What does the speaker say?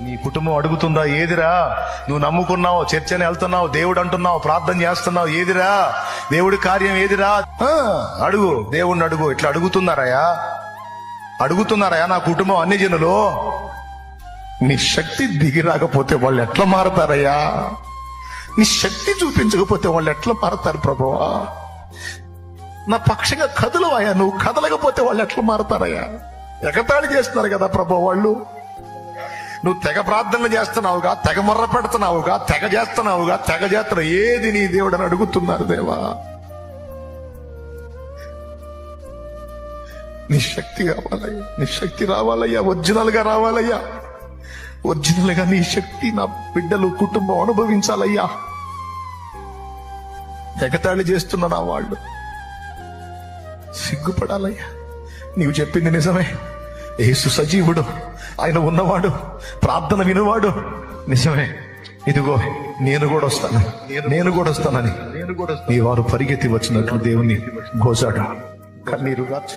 నీ కుటుంబం అడుగుతుందా? ఏదిరా నువ్వు నమ్ముకున్నావు, చర్చని వెళ్తున్నావు, దేవుడు అంటున్నావు, ప్రార్థన చేస్తున్నావు, ఏదిరా దేవుడి కార్యం ఏదిరా? అడుగు, దేవుణ్ణి అడుగు. ఇట్లా అడుగుతున్నారయా నా కుటుంబం అన్ని జనులు. నీ శక్తి దిగి రాకపోతే వాళ్ళు ఎట్లా మారతారయ్యా? నీ శక్తి చూపించకపోతే వాళ్ళు ఎట్లా మారతారు ప్రభువా? నా పక్షంగా కదలవయ్యా, నువ్వు కదలకపోతే వాళ్ళు ఎట్లా మారతారయ్యా? ఎగతాళి చేస్తున్నారు కదా ప్రభు వాళ్ళు. నువ్వు తెగ ప్రార్థనలు చేస్తున్నావుగా, తెగ మొర్ర పెడుతున్నావుగా, తెగ చేస్తున్నావు. ఏది నీ దేవుడు అని అడుగుతున్నారు. దేవా, నీ శక్తి కావాలయ్యా, నీ శక్తి రావాలయ్యా, ఒరిజినల్ గా రావాలయ్యా. ఒరిజినల్ గా నీ శక్తి నా బిడ్డలు కుటుంబం అనుభవించాలయ్యా. ఎగతాళి చేస్తున్నా నా వాళ్ళు సిగ్గుపడాలయ్యా. నీవు చెప్పింది నిజమే. యేసు సజీవుడు, ఆయన ఉన్నవాడు, ప్రార్థన వినువాడు. నిజమే. ఇదిగో నేను కూడా వస్తానని నీ వారు పరిగెత్తి వచ్చినట్లు దేవుని గోజాడు కన్నీరు